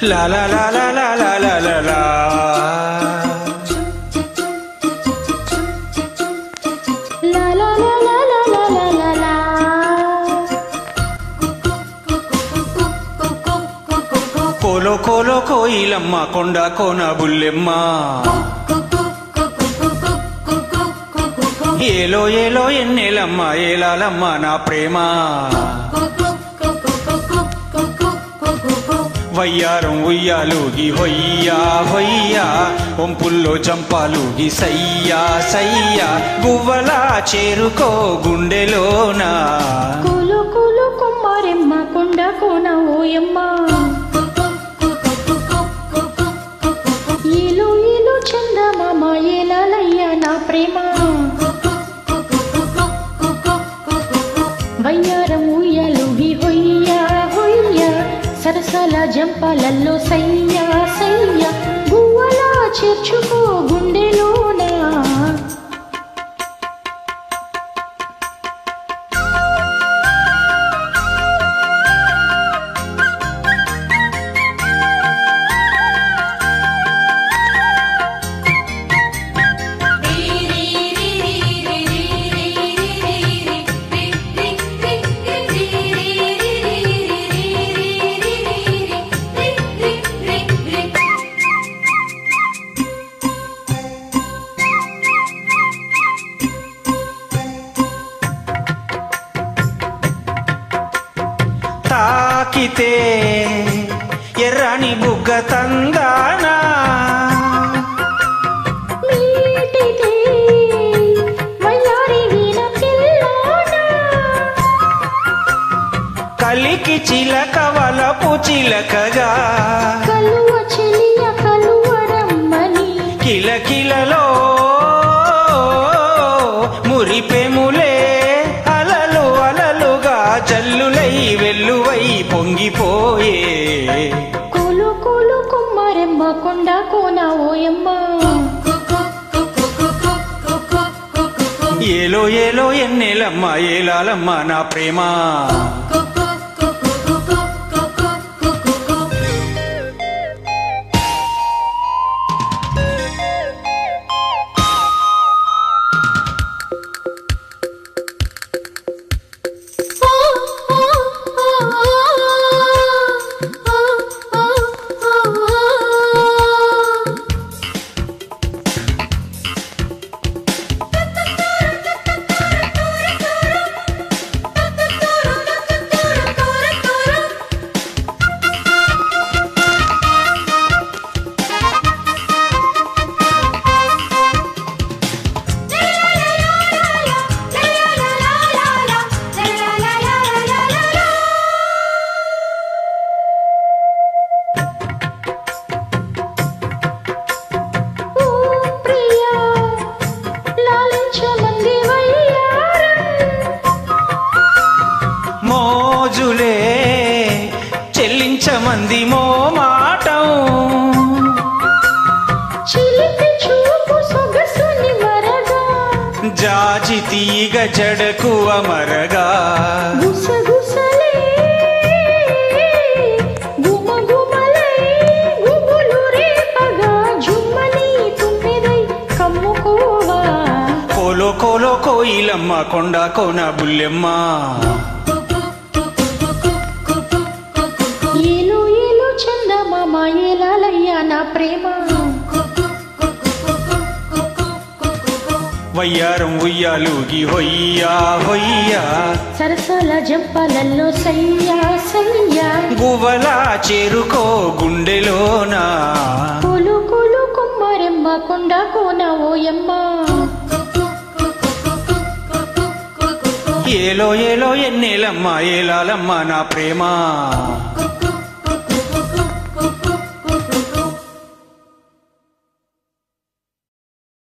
లా లా లా లా లా లా లా లా లా. కోలో కోలో కోయిలమ్మ కొండ కోన బుల్లెమ్మ ఏలో ఏలో ఎన్నెలమ్మ ఏలాలమ్మ నా ప్రేమ వయ్యారం ఉయ్యాలుగి హొయ్యా హొయ్యా ఒంపుల్లో చంపాలుగి సయ్యా సయ్యా గువ్వలా చేరుకో గుండెలోనా కోలో కోలో కుమ్మారెమ్మ కొండ కోన ఓయమ్మ ఏలో ఏలో చందమామ ఏలాలయ్య నా ప్రేమ వయ్యారం ఉయ్యాలుగి హొయ్యా హొయ్యా సరసాల జంపాలల్లో సయ్యా సయ్యా గువ్వలా చేర్చుకో గుండెలోనా తాకితే ఎర్రని బుగ్గ తందానా మీటితే వయ్యారి వీణ పిల్లోనా కలికి చిలక వలపు చిలకగా కలువ చెలియ కలువరమ్మని కిలకిలలో మురిపెములే అలలు అలలుగా జల్లులై వెల్లువై పొంగిపోయే కోలు కోలు కుమ్మారెమ్మ కొండ కోన ఓయమ్మ ఏలో ఏలో ఎన్నెలమ్మ ఏలాలమ్మ నా ప్రేమ మోజులే చెల్లించమంది మో మాటం చిలిపి చూపు సొగసుని మరగా జాజి తీగ జడకు అమరగా గుసగుసలే గుమగుమలై గుబులు రేపగా జుమ్మని తుమ్మెదై కమ్ముకోవా కోలో కోలో కోయిలమ్మ కొండ కోన బుల్లెమ్మ ఏలో ఏలో చందమామ ఏలాలయ్య నా ప్రేమ వయ్యారం ఉయ్యాలుగి హొయ్యా హొయ్యా సరసాల జంపాలల్లో సయ్యా సయ్యా గువ్వలా చేరుకో గుండెలోనా కోలు కోలు కుమ్మారెమ్మ కొండ కోన ఓయమ్మ ఏలో ఏలో ఎన్నెలమ్మ ఏలాలమ్మ నా ప్రేమ